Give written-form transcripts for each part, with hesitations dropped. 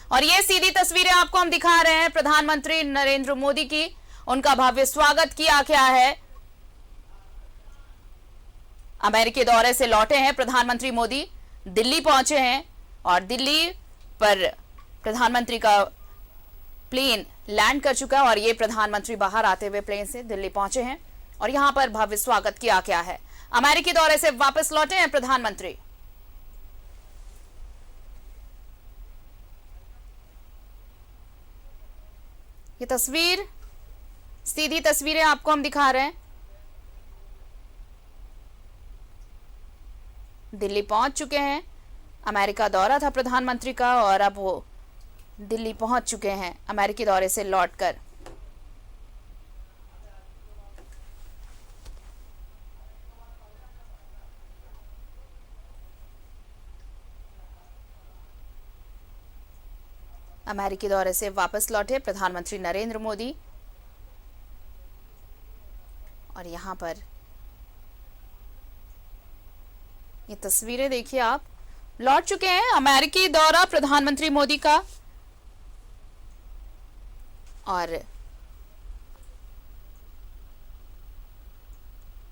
और ये सीधी तस्वीरें आपको हम दिखा रहे हैं प्रधानमंत्री नरेंद्र मोदी की। उनका भव्य स्वागत किया गया है। अमेरिकी दौरे से लौटे हैं प्रधानमंत्री मोदी, दिल्ली पहुंचे हैं और दिल्ली पर प्रधानमंत्री का प्लेन लैंड कर चुका है और ये प्रधानमंत्री बाहर आते हुए प्लेन से दिल्ली पहुंचे हैं और यहां पर भव्य स्वागत किया गया है। अमेरिकी दौरे से वापस लौटे हैं प्रधानमंत्री। ये तस्वीर, सीधी तस्वीरें आपको हम दिखा रहे हैं। दिल्ली पहुंच चुके हैं। अमेरिका दौरा था प्रधानमंत्री का और अब वो दिल्ली पहुंच चुके हैं अमेरिकी दौरे से लौटकर। अमेरिकी दौरे से वापस लौटे प्रधानमंत्री नरेंद्र मोदी और यहां पर ये तस्वीरें देखिए आप। लौट चुके हैं अमेरिकी दौरा प्रधानमंत्री मोदी का और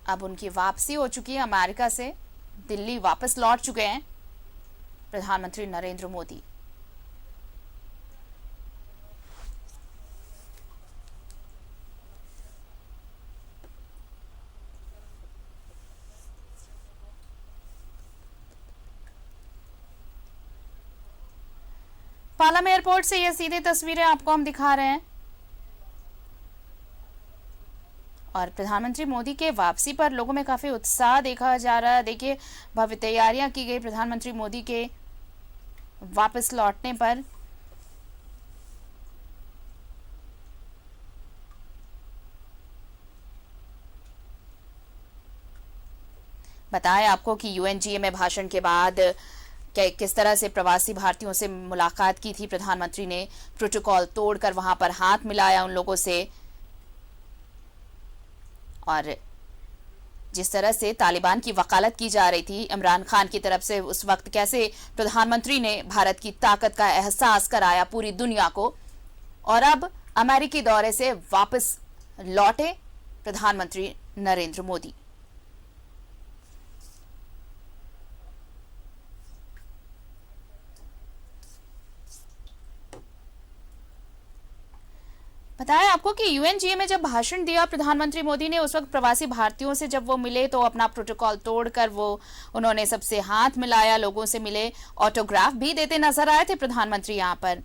अब उनकी वापसी हो चुकी है। अमेरिका से दिल्ली वापस लौट चुके हैं प्रधानमंत्री नरेंद्र मोदी। पालम एयरपोर्ट से ये सीधी तस्वीरें आपको हम दिखा रहे हैं और प्रधानमंत्री मोदी के वापसी पर लोगों में काफी उत्साह देखा जा रहा है। देखिए, भव्य तैयारियां की गई प्रधानमंत्री मोदी के वापस लौटने पर। बताएं आपको कि यूएनजीए में भाषण के बाद किस तरह से प्रवासी भारतीयों से मुलाकात की थी प्रधानमंत्री ने। प्रोटोकॉल तोड़कर वहां पर हाथ मिलाया उन लोगों से और जिस तरह से तालिबान की वकालत की जा रही थी इमरान खान की तरफ से, उस वक्त कैसे प्रधानमंत्री ने भारत की ताकत का एहसास कराया पूरी दुनिया को। और अब अमेरिकी दौरे से वापस लौटे प्रधानमंत्री नरेंद्र मोदी। बताया आपको कि यूएनजीए में जब भाषण दिया प्रधानमंत्री मोदी ने, उस वक्त प्रवासी भारतीयों से जब वो मिले तो अपना प्रोटोकॉल तोड़कर उन्होंने सबसे हाथ मिलाया, लोगों से मिले, ऑटोग्राफ भी देते नजर आए थे प्रधानमंत्री यहां पर।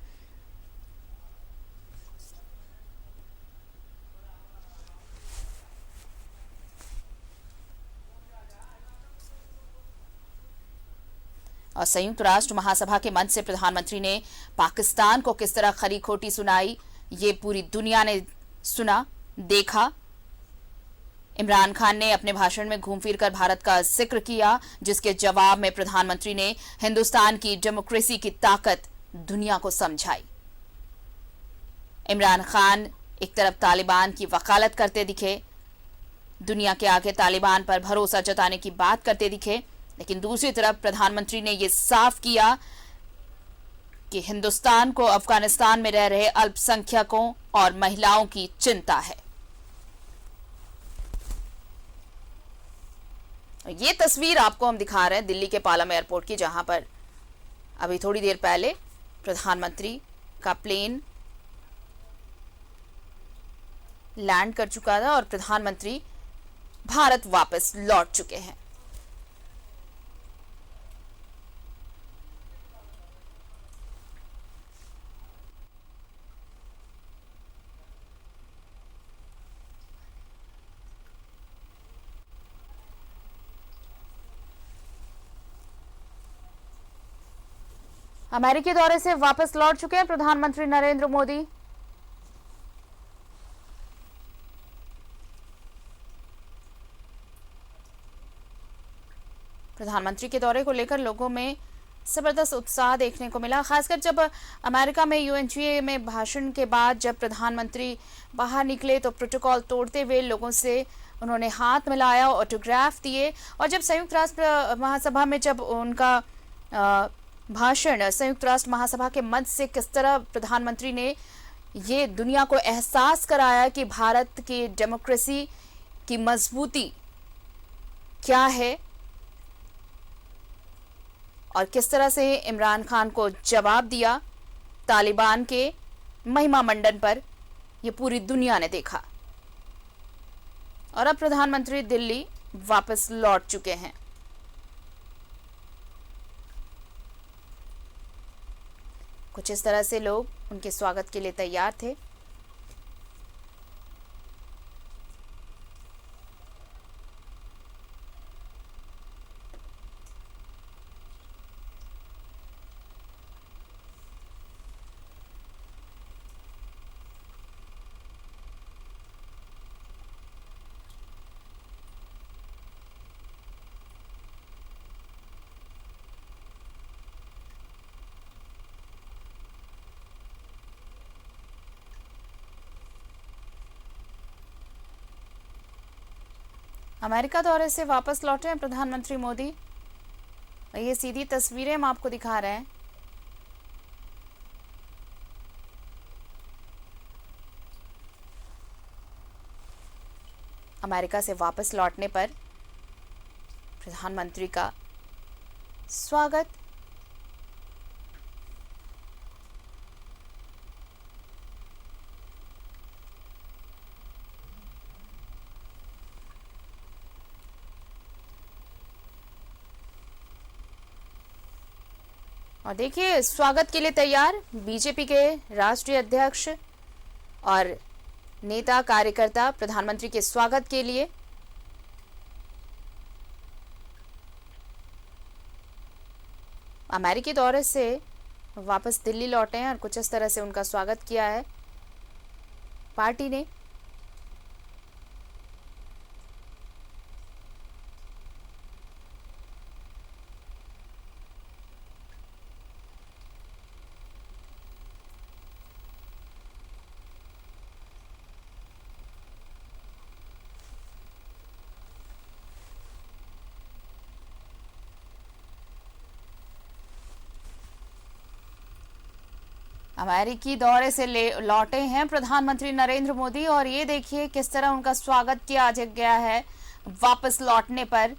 और संयुक्त राष्ट्र महासभा के मंच से प्रधानमंत्री ने पाकिस्तान को किस तरह खरी खोटी सुनाई, ये पूरी दुनिया ने सुना, देखा। इमरान खान ने अपने भाषण में घूम फिर कर भारत का जिक्र किया, जिसके जवाब में प्रधानमंत्री ने हिंदुस्तान की डेमोक्रेसी की ताकत दुनिया को समझाई। इमरान खान एक तरफ तालिबान की वकालत करते दिखे, दुनिया के आगे तालिबान पर भरोसा जताने की बात करते दिखे, लेकिन दूसरी तरफ प्रधानमंत्री ने यह साफ किया कि हिंदुस्तान को अफगानिस्तान में रह रहे अल्पसंख्यकों और महिलाओं की चिंता है। ये तस्वीर आपको हम दिखा रहे हैं दिल्ली के पालम एयरपोर्ट की, जहां पर अभी थोड़ी देर पहले प्रधानमंत्री का प्लेन लैंड कर चुका था और प्रधानमंत्री भारत वापस लौट चुके हैं। अमेरिकी दौरे से वापस लौट चुके हैं प्रधानमंत्री नरेंद्र मोदी। प्रधानमंत्री के दौरे को लेकर लोगों में जबरदस्त उत्साह देखने को मिला, खासकर जब अमेरिका में यूएनजीए में भाषण के बाद जब प्रधानमंत्री बाहर निकले तो प्रोटोकॉल तोड़ते हुए लोगों से उन्होंने हाथ मिलाया, ऑटोग्राफ दिए। और जब संयुक्त राष्ट्र महासभा में जब उनका भाषण संयुक्त राष्ट्र महासभा के मंच से किस तरह प्रधानमंत्री ने ये दुनिया को एहसास कराया कि भारत की डेमोक्रेसी की मजबूती क्या है और किस तरह से इमरान खान को जवाब दिया तालिबान के महिमा मंडन पर, यह पूरी दुनिया ने देखा। और अब प्रधानमंत्री दिल्ली वापस लौट चुके हैं। कुछ इस तरह से लोग उनके स्वागत के लिए तैयार थे। अमेरिका दौरे से वापस लौटे हैं प्रधानमंत्री मोदी। ये सीधी तस्वीरें हम आपको दिखा रहे हैं। अमेरिका से वापस लौटने पर प्रधानमंत्री का स्वागत। और देखिए स्वागत के लिए तैयार बीजेपी के राष्ट्रीय अध्यक्ष और नेता कार्यकर्ता प्रधानमंत्री के स्वागत के लिए। अमेरिकी दौरे से वापस दिल्ली लौटे हैं और कुछ इस तरह से उनका स्वागत किया है पार्टी ने। अमेरिकी दौरे से लौटे हैं प्रधानमंत्री नरेंद्र मोदी और ये देखिए किस तरह उनका स्वागत किया गया है वापस लौटने पर।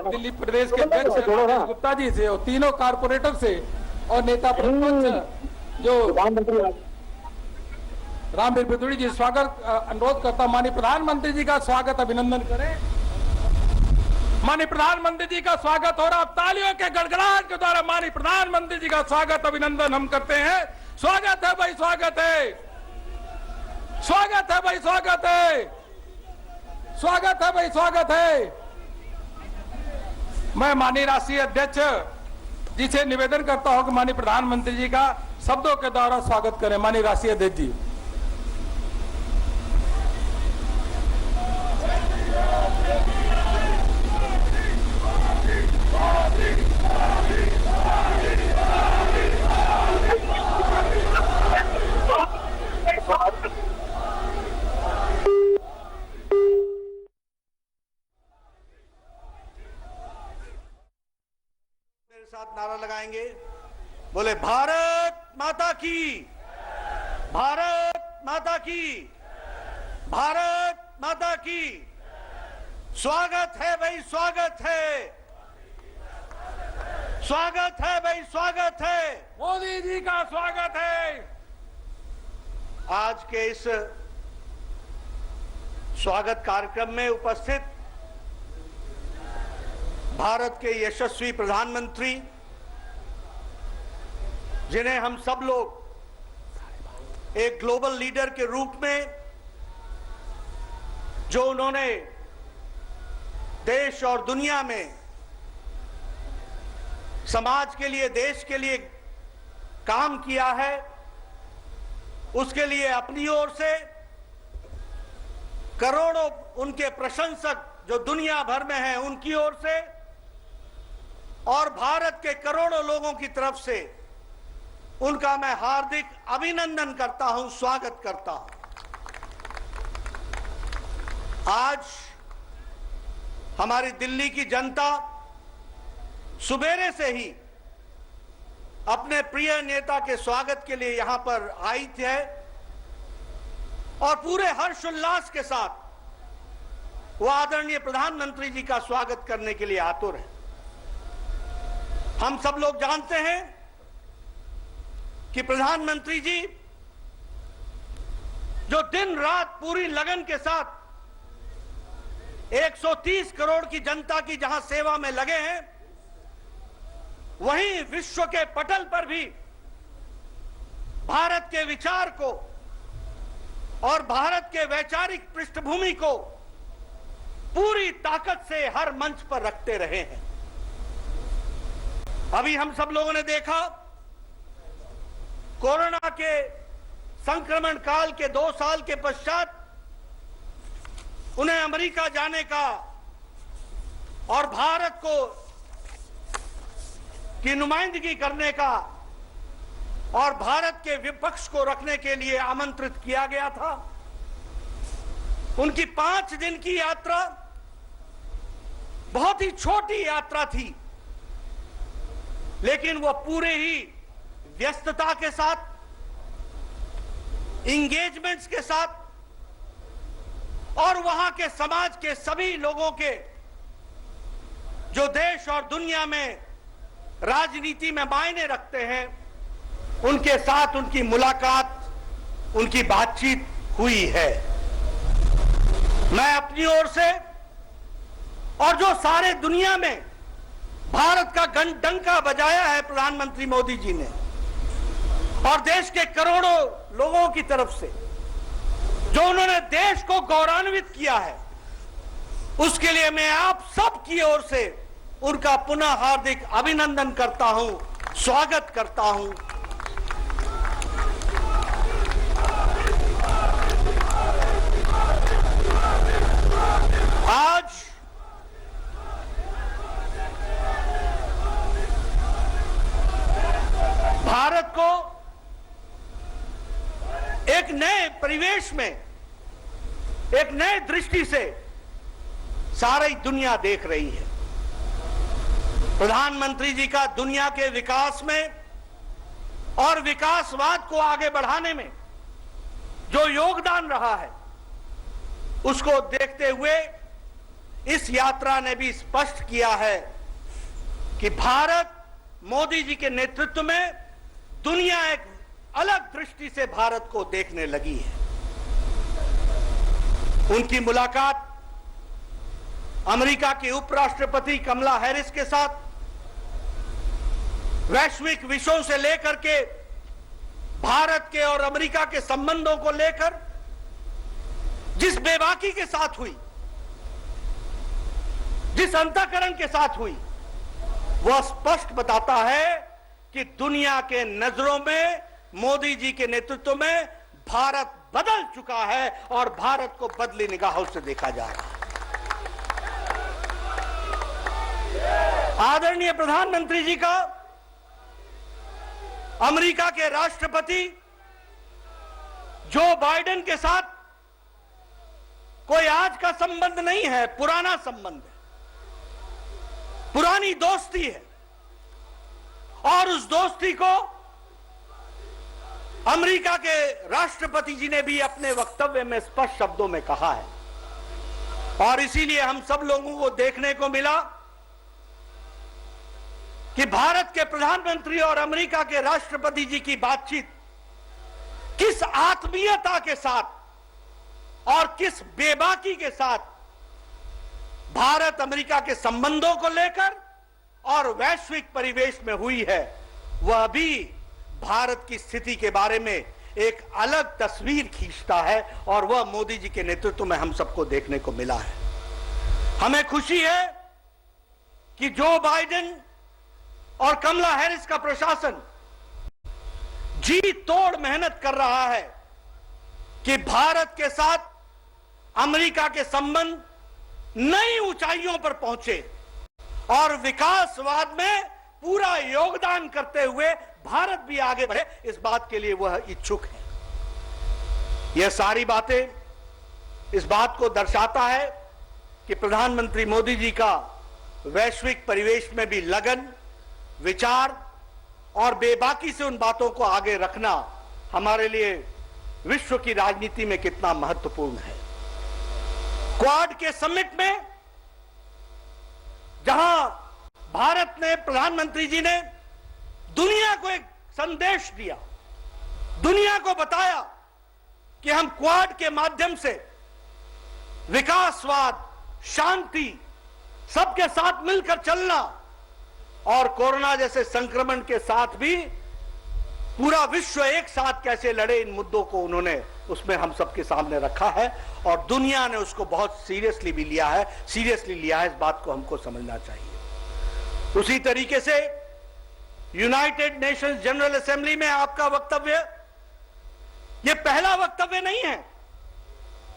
दिल्ली प्रदेश के अध्यक्ष राकेश गुप्ता जी से और तीनों कारपोरेटर से और नेता प्रतिपक्ष जो रामवीर पिथौड़ी जी स्वागत अनुरोध करता हूं। माननीय प्रधानमंत्री जी का स्वागत अभिनंदन करें। माननीय प्रधानमंत्री जी का स्वागत हो रहा। तालियों के गड़गड़ाहट के द्वारा माननीय प्रधानमंत्री जी का स्वागत अभिनंदन हम करते हैं। स्वागत है भाई, स्वागत है, स्वागत है भाई, स्वागत है, स्वागत है भाई, स्वागत है। मैं माननीय राष्ट्रीय अध्यक्ष जी से निवेदन करता हूं कि माननीय प्रधानमंत्री जी का शब्दों के द्वारा स्वागत करें। माननीय राष्ट्रीय अध्यक्ष जी। साथ नारा लगाएंगे, बोले भारत माता की, भारत माता की, भारत माता की। स्वागत है भाई, स्वागत है, स्वागत है भाई, स्वागत है। मोदी जी का स्वागत है। आज के इस स्वागत कार्यक्रम में उपस्थित भारत के यशस्वी प्रधानमंत्री, जिन्हें हम सब लोग एक ग्लोबल लीडर के रूप में, जो उन्होंने देश और दुनिया में समाज के लिए, देश के लिए काम किया है, उसके लिए अपनी ओर से करोड़ों उनके प्रशंसक जो दुनिया भर में हैं उनकी ओर से और भारत के करोड़ों लोगों की तरफ से उनका मैं हार्दिक अभिनंदन करता हूं, स्वागत करता हूं। आज हमारी दिल्ली की जनता सुबेरे से ही अपने प्रिय नेता के स्वागत के लिए यहां पर आई है और पूरे हर्षोल्लास के साथ वो आदरणीय प्रधानमंत्री जी का स्वागत करने के लिए आतुर है। हम सब लोग जानते हैं कि प्रधानमंत्री जी जो दिन रात पूरी लगन के साथ 130 करोड़ की जनता की जहां सेवा में लगे हैं, वहीं विश्व के पटल पर भी भारत के विचार को और भारत के वैचारिक पृष्ठभूमि को पूरी ताकत से हर मंच पर रखते रहे हैं। अभी हम सब लोगों ने देखा कोरोना के संक्रमण काल के 2 साल के पश्चात उन्हें अमेरिका जाने का और भारत को की नुमाइंदगी करने का और भारत के विपक्ष को रखने के लिए आमंत्रित किया गया था। उनकी 5 दिन की यात्रा बहुत ही छोटी यात्रा थी, लेकिन वह पूरे ही व्यस्तता के साथ, इंगेजमेंट्स के साथ और वहां के समाज के सभी लोगों के जो देश और दुनिया में राजनीति में मायने रखते हैं, उनके साथ उनकी मुलाकात, उनकी बातचीत हुई है। मैं अपनी ओर से और जो सारे दुनिया में भारत का डंका बजाया है प्रधानमंत्री मोदी जी ने और देश के करोड़ों लोगों की तरफ से जो उन्होंने देश को गौरवान्वित किया है, उसके लिए मैं आप सब की ओर से उनका पुनः हार्दिक अभिनंदन करता हूं, स्वागत करता हूं। आज भारत को एक नए परिवेश में, एक नए दृष्टि से सारी दुनिया देख रही है। प्रधानमंत्री जी का दुनिया के विकास में और विकासवाद को आगे बढ़ाने में जो योगदान रहा है, उसको देखते हुए इस यात्रा ने भी स्पष्ट किया है कि भारत मोदी जी के नेतृत्व में दुनिया एक अलग दृष्टि से भारत को देखने लगी है। उनकी मुलाकात अमेरिका की उपराष्ट्रपति कमला हैरिस के साथ वैश्विक विषयों से लेकर के भारत के और अमेरिका के संबंधों को लेकर जिस बेबाकी के साथ हुई, जिस अंतःकरण के साथ हुई, वह स्पष्ट बताता है कि दुनिया के नजरों में मोदी जी के नेतृत्व में भारत बदल चुका है और भारत को बदली निगाहों से देखा जा रहा है। आदरणीय प्रधानमंत्री जी का अमेरिका के राष्ट्रपति जो बाइडेन के साथ कोई आज का संबंध नहीं है, पुराना संबंध है, पुरानी दोस्ती है और उस दोस्ती को अमेरिका के राष्ट्रपति जी ने भी अपने वक्तव्य में स्पष्ट शब्दों में कहा है। और इसीलिए हम सब लोगों को देखने को मिला कि भारत के प्रधानमंत्री और अमेरिका के राष्ट्रपति जी की बातचीत किस आत्मीयता के साथ और किस बेबाकी के साथ भारत अमेरिका के संबंधों को लेकर और वैश्विक परिवेश में हुई है, वह भी भारत की स्थिति के बारे में एक अलग तस्वीर खींचता है और वह मोदी जी के नेतृत्व में हम सबको देखने को मिला है। हमें खुशी है कि जो बाइडेन और कमला हैरिस का प्रशासन जी तोड़ मेहनत कर रहा है कि भारत के साथ अमेरिका के संबंध नई ऊंचाइयों पर पहुंचे और विकासवाद में पूरा योगदान करते हुए भारत भी आगे बढ़े, इस बात के लिए वह इच्छुक है। यह सारी बातें इस बात को दर्शाता है कि प्रधानमंत्री मोदी जी का वैश्विक परिवेश में भी लगन, विचार और बेबाकी से उन बातों को आगे रखना हमारे लिए विश्व की राजनीति में कितना महत्वपूर्ण है। क्वाड के समिट में जहां भारत ने, प्रधानमंत्री जी ने दुनिया को एक संदेश दिया, दुनिया को बताया कि हम क्वाड के माध्यम से विकासवाद, शांति, सबके साथ मिलकर चलना और कोरोना जैसे संक्रमण के साथ भी पूरा विश्व एक साथ कैसे लड़े, इन मुद्दों को उन्होंने उसमें हम सबके सामने रखा है और दुनिया ने उसको बहुत सीरियसली भी लिया है, इस बात को हमको समझना चाहिए। उसी तरीके से यूनाइटेड नेशंस जनरल असेंबली में आपका वक्तव्य यह पहला वक्तव्य नहीं है।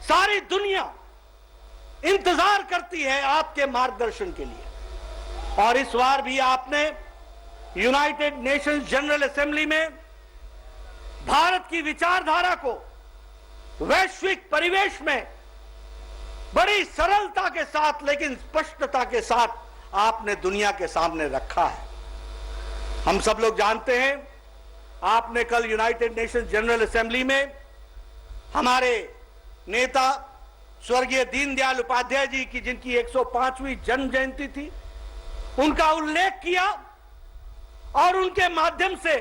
सारी दुनिया इंतजार करती है आपके मार्गदर्शन के लिए और इस बार भी आपने यूनाइटेड नेशंस जनरल असेंबली में भारत की विचारधारा को वैश्विक परिवेश में बड़ी सरलता के साथ लेकिन स्पष्टता के साथ आपने दुनिया के सामने रखा है। हम सब लोग जानते हैं, आपने कल यूनाइटेड नेशंस जनरल असेंबली में हमारे नेता स्वर्गीय दीनदयाल उपाध्याय जी की, जिनकी 105वीं जन्म जयंती थी, उनका उल्लेख किया और उनके माध्यम से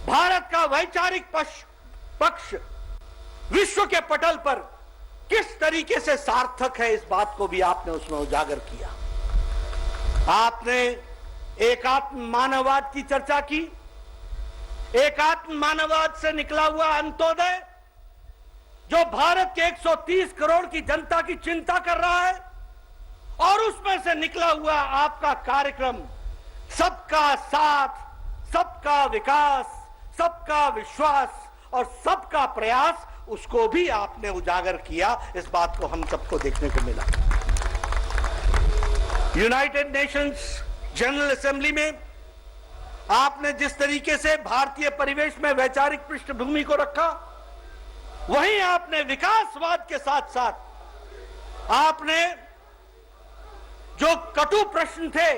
भारत का वैचारिक पक्ष विश्व के पटल पर किस तरीके से सार्थक है, इस बात को भी आपने उसमें उजागर किया। आपने एकात्म मानववाद की चर्चा की, एकात्म मानववाद से निकला हुआ अंत्योदय जो भारत के 130 करोड़ की जनता की चिंता कर रहा है और उसमें से निकला हुआ आपका कार्यक्रम सबका साथ, सबका विकास, सबका विश्वास और सबका प्रयास, उसको भी आपने उजागर किया। इस बात को हम सबको देखने को मिला। यूनाइटेड नेशंस जनरल असेंबली में आपने जिस तरीके से भारतीय परिवेश में वैचारिक पृष्ठभूमि को रखा, वहीं आपने विकासवाद के साथ साथ आपने जो कटु प्रश्न थे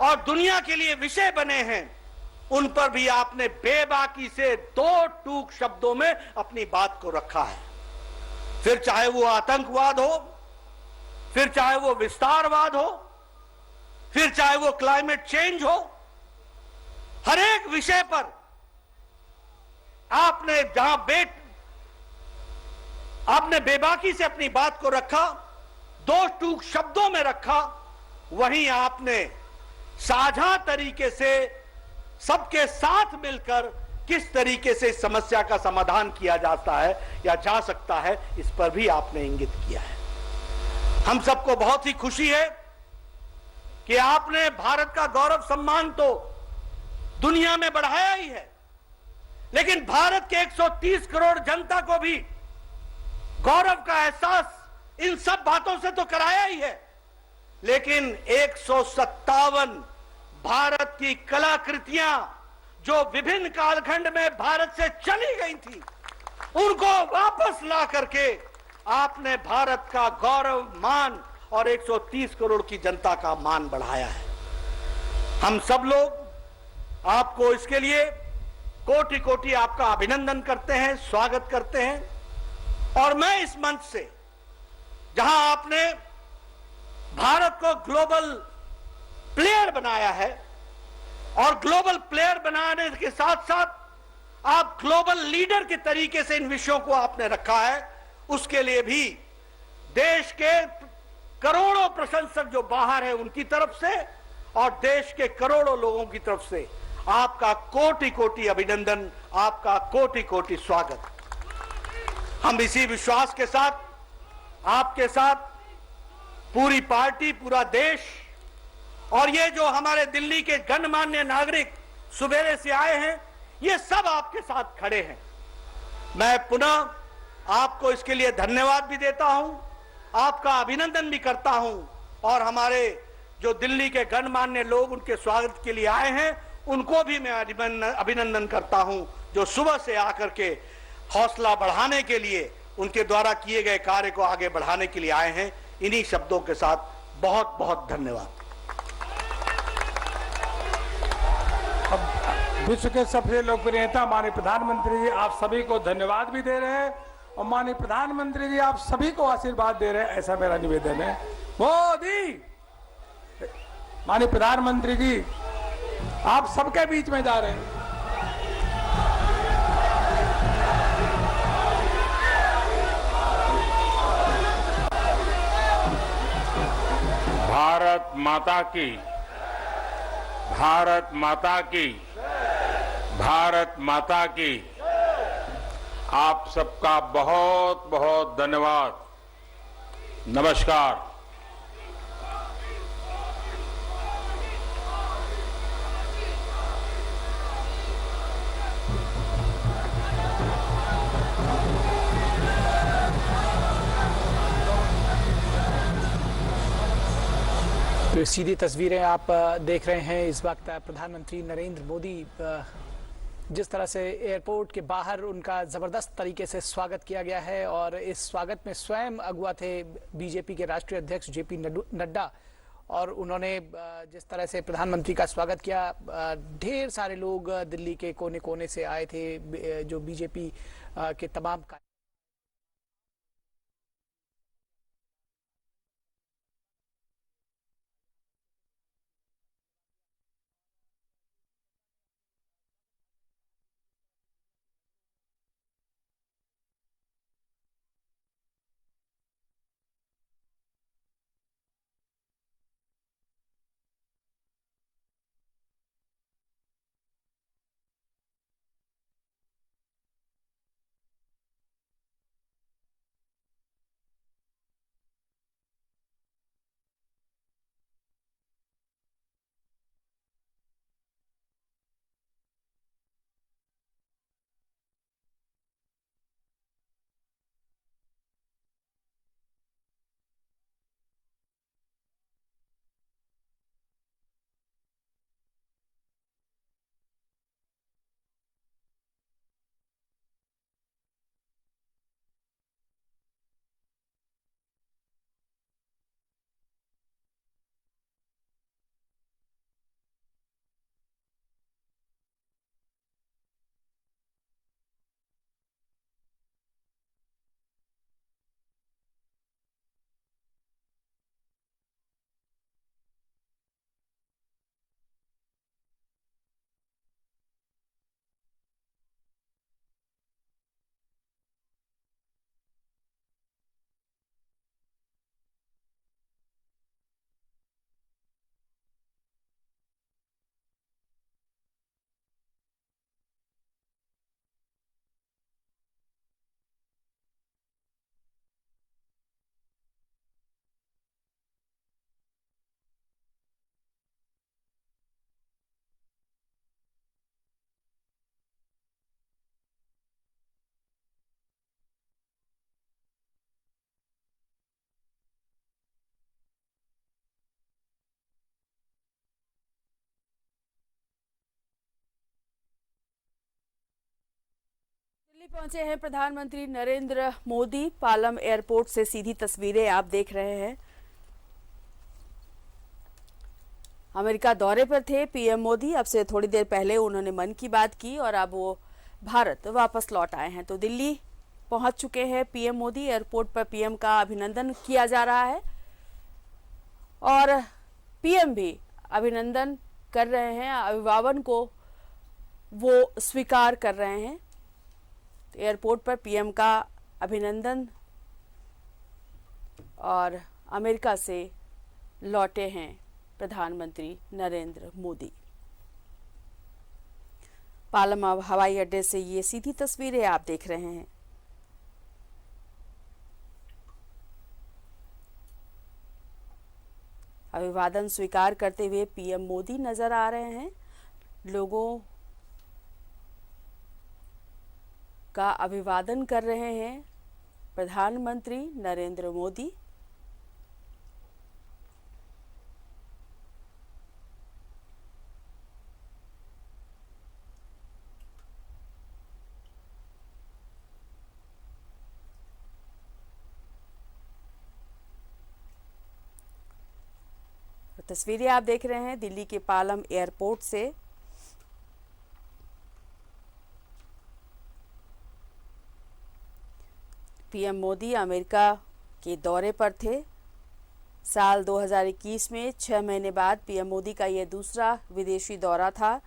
और दुनिया के लिए विषय बने हैं, उन पर भी आपने बेबाकी से दो टूक शब्दों में अपनी बात को रखा है। फिर चाहे वो आतंकवाद हो, फिर चाहे वो विस्तारवाद हो, फिर चाहे वो क्लाइमेट चेंज हो, हर एक विषय पर आपने जहां आपने बेबाकी से अपनी बात को रखा, दो टूक शब्दों में रखा, वहीं आपने साझा तरीके से सबके साथ मिलकर किस तरीके से इस समस्या का समाधान किया जाता है या जा सकता है, इस पर भी आपने इंगित किया है। हम सबको बहुत ही खुशी है कि आपने भारत का गौरव सम्मान तो दुनिया में बढ़ाया ही है, लेकिन भारत के 130 करोड़ जनता को भी गौरव का एहसास इन सब बातों से तो कराया ही है, लेकिन 157 भारत की कलाकृतियां जो विभिन्न कालखंड में भारत से चली गई थी, उनको वापस ला करके आपने भारत का गौरव, मान और 130 करोड़ की जनता का मान बढ़ाया है। हम सब लोग आपको इसके लिए कोटि कोटि आपका अभिनंदन करते हैं, स्वागत करते हैं। और मैं इस मंच से, जहां आपने भारत को ग्लोबल प्लेयर बनाया है और ग्लोबल प्लेयर बनाने के साथ साथ आप ग्लोबल लीडर के तरीके से इन विषयों को आपने रखा है, उसके लिए भी देश के करोड़ों प्रशंसक जो बाहर हैं उनकी तरफ से और देश के करोड़ों लोगों की तरफ से आपका कोटि कोटि अभिनंदन, आपका कोटि कोटि स्वागत। हम इसी विश्वास के साथ, आपके साथ पूरी पार्टी, पूरा देश और ये जो हमारे दिल्ली के गणमान्य नागरिक सुबेरे से आए हैं, ये सब आपके साथ खड़े हैं। मैं पुनः आपको इसके लिए धन्यवाद भी देता हूं आपका अभिनंदन भी करता हूं और हमारे जो दिल्ली के गणमान्य लोग उनके स्वागत के लिए आए हैं उनको भी मैं अभिनंदन करता हूं, जो सुबह से आकर के हौसला बढ़ाने के लिए उनके द्वारा किए गए कार्य को आगे बढ़ाने के लिए आए हैं। इन्हीं शब्दों के साथ बहुत बहुत धन्यवाद। अब विश्व के सबसे लोकप्रिय नेता माननीय प्रधानमंत्री जी आप सभी को धन्यवाद भी दे रहे हैं और माननीय प्रधानमंत्री जी आप सभी को आशीर्वाद दे रहे हैं, ऐसा मेरा निवेदन है। मोदी, माननीय प्रधानमंत्री जी आप सबके बीच में जा रहे हैं। भारत माता की, भारत माता की, भारत माता की। आप सबका बहुत बहुत धन्यवाद। नमस्कार। तो सीधी तस्वीरें आप देख रहे हैं। इस वक्त प्रधानमंत्री नरेंद्र मोदी जिस तरह से एयरपोर्ट के बाहर उनका ज़बरदस्त तरीके से स्वागत किया गया है और इस स्वागत में स्वयं अगुआ थे बीजेपी के राष्ट्रीय अध्यक्ष जेपी नड्डा और उन्होंने जिस तरह से प्रधानमंत्री का स्वागत किया, ढेर सारे लोग दिल्ली के कोने कोने से आए थे जो बीजेपी के तमाम दिल्ली पहुंचे हैं प्रधानमंत्री नरेंद्र मोदी। पालम एयरपोर्ट से सीधी तस्वीरें आप देख रहे हैं। अमेरिका दौरे पर थे पीएम मोदी। अब से थोड़ी देर पहले उन्होंने मन की बात की और अब वो भारत वापस लौट आए हैं। तो दिल्ली पहुंच चुके हैं पीएम मोदी। एयरपोर्ट पर पीएम का अभिनंदन किया जा रहा है और पीएम भी अभिनंदन कर रहे हैं, अभिवादन को वो स्वीकार कर रहे हैं। एयरपोर्ट पर पीएम का अभिनंदन और अमेरिका से लौटे हैं प्रधानमंत्री नरेंद्र मोदी। पालम हवाई अड्डे से ये सीधी तस्वीरें आप देख रहे हैं। अभिवादन स्वीकार करते हुए पीएम मोदी नजर आ रहे हैं। लोगों का अभिवादन कर रहे हैं प्रधानमंत्री नरेंद्र मोदी। तस्वीरें आप देख रहे हैं दिल्ली के पालम एयरपोर्ट से। पीएम मोदी अमेरिका के दौरे पर थे। साल 2021 में 6 महीने बाद पीएम मोदी का यह दूसरा विदेशी दौरा था।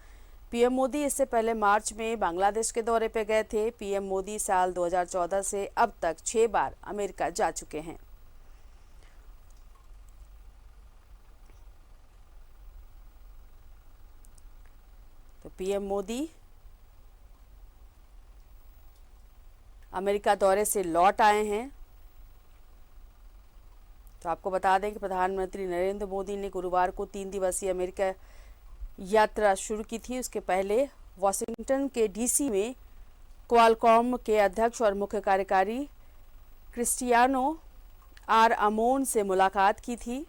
पीएम मोदी इससे पहले मार्च में बांग्लादेश के दौरे पर गए थे। पीएम मोदी साल 2014 से अब तक 6 बार अमेरिका जा चुके हैं। तो पीएम मोदी अमेरिका दौरे से लौट आए हैं। तो आपको बता दें कि प्रधानमंत्री नरेंद्र मोदी ने गुरुवार को 3 दिवसीय अमेरिका यात्रा शुरू की थी। उसके पहले वॉशिंगटन के डीसी में क्वालकॉम के अध्यक्ष और मुख्य कार्यकारी क्रिस्टियानो आर अमोन से मुलाकात की थी।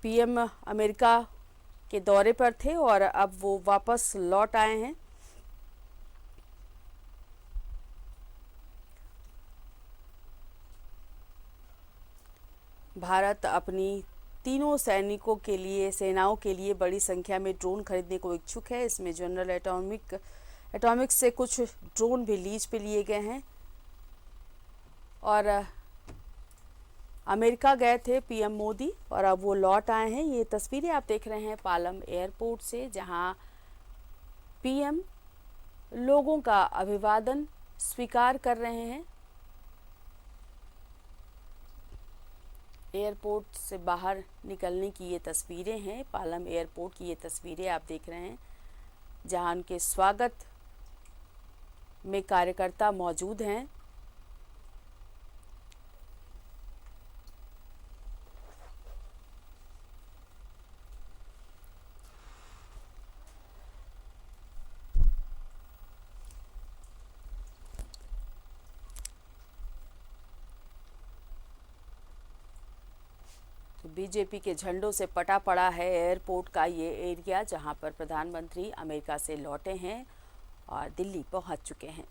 पीएम अमेरिका के दौरे पर थे और अब वो वापस लौट आए हैं। भारत अपनी तीनों सैनिकों के लिए सेनाओं के लिए बड़ी संख्या में ड्रोन खरीदने को इच्छुक है। इसमें जनरल एटॉमिक्स से कुछ ड्रोन भी लीज पे लिए गए हैं। और अमेरिका गए थे पीएम मोदी और अब वो लौट आए हैं। ये तस्वीरें आप देख रहे हैं पालम एयरपोर्ट से, जहां पीएम लोगों का अभिवादन स्वीकार कर रहे हैं। एयरपोर्ट से बाहर निकलने की ये तस्वीरें हैं। पालम एयरपोर्ट की ये तस्वीरें आप देख रहे हैं, जहां उनके स्वागत में कार्यकर्ता मौजूद हैं। बीजेपी के झंडों से पटा पड़ा है एयरपोर्ट का ये एरिया, जहां पर प्रधानमंत्री अमेरिका से लौटे हैं और दिल्ली पहुंच चुके हैं।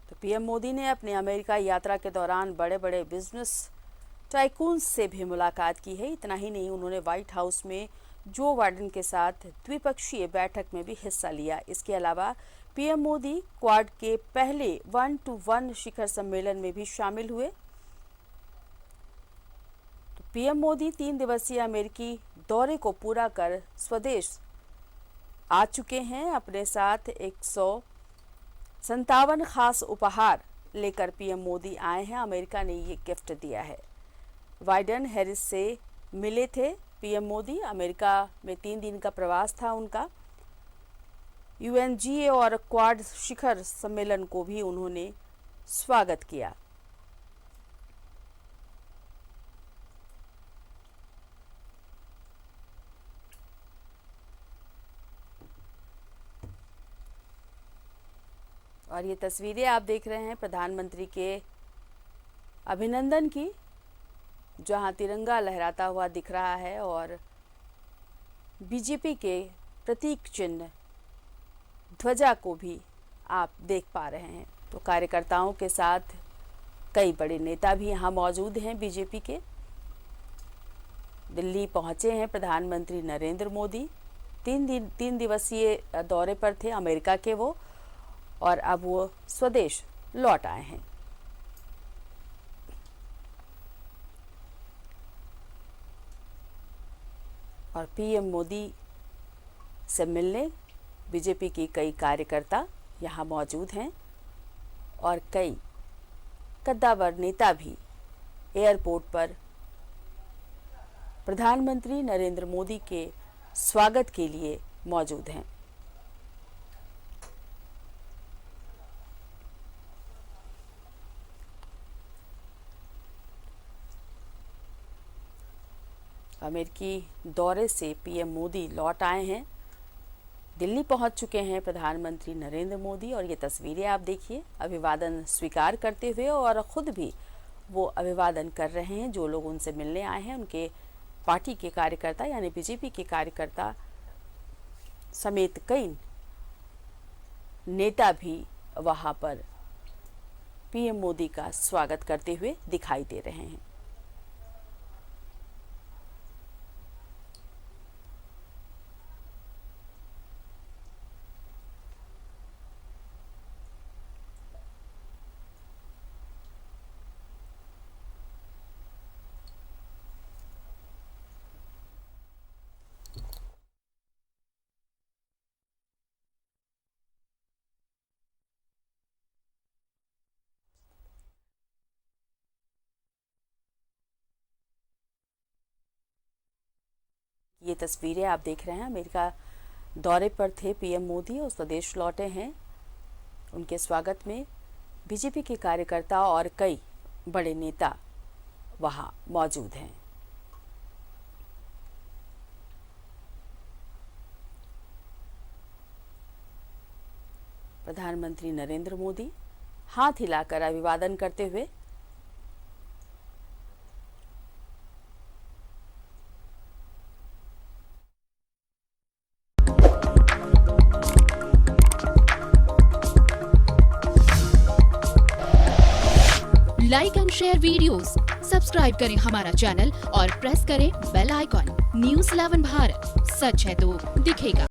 तो पीएम मोदी ने अपने अमेरिका यात्रा के दौरान बड़े बड़े बिजनेस टाइकून्स से भी मुलाकात की है। इतना ही नहीं, उन्होंने व्हाइट हाउस में जो बाइडेन के साथ द्विपक्षीय बैठक में भी हिस्सा लिया। इसके अलावा पीएम मोदी क्वाड के पहले 1-to-1 शिखर सम्मेलन में भी शामिल हुए। तो पीएम मोदी 3 दिवसीय अमेरिकी दौरे को पूरा कर स्वदेश आ चुके हैं। अपने साथ 157 खास उपहार लेकर पीएम मोदी आए हैं। अमेरिका ने ये गिफ्ट दिया है। बाइडेन हैरिस से मिले थे पीएम मोदी। अमेरिका में 3 दिन का प्रवास था उनका। UNGA और क्वाड शिखर सम्मेलन को भी उन्होंने स्वागत किया। और ये तस्वीरें आप देख रहे हैं प्रधानमंत्री के अभिनंदन की, जहां तिरंगा लहराता हुआ दिख रहा है और बीजेपी के प्रतीक चिन्ह ध्वजा को भी आप देख पा रहे हैं। तो कार्यकर्ताओं के साथ कई बड़े नेता भी यहां मौजूद हैं बीजेपी के। दिल्ली पहुंचे हैं प्रधानमंत्री नरेंद्र मोदी। 3 दिवसीय दौरे पर थे अमेरिका के वो, और अब वो स्वदेश लौट आए हैं। और पीएम मोदी से मिलने बीजेपी की कई कार्यकर्ता यहाँ मौजूद हैं और कई कद्दावर नेता भी एयरपोर्ट पर प्रधानमंत्री नरेंद्र मोदी के स्वागत के लिए मौजूद हैं। अमेरिकी दौरे से पीएम मोदी लौट आए हैं। दिल्ली पहुंच चुके हैं प्रधानमंत्री नरेंद्र मोदी और ये तस्वीरें आप देखिए, अभिवादन स्वीकार करते हुए और खुद भी वो अभिवादन कर रहे हैं। जो लोग उनसे मिलने आए हैं उनके पार्टी के कार्यकर्ता यानी बीजेपी के कार्यकर्ता समेत कई नेता भी वहां पर पीएम मोदी का स्वागत करते हुए दिखाई दे रहे हैं। ये तस्वीरें आप देख रहे हैं, अमेरिका दौरे पर थे पीएम मोदी और स्वदेश लौटे हैं। उनके स्वागत में बीजेपी के कार्यकर्ता और कई बड़े नेता वहां मौजूद हैं। प्रधानमंत्री नरेंद्र मोदी हाथ हिलाकर अभिवादन करते हुए like and share videos, subscribe करें हमारा चैनल और प्रेस करें बेल आइकॉन। न्यूज़ 11 भारत, सच है तो दिखेगा।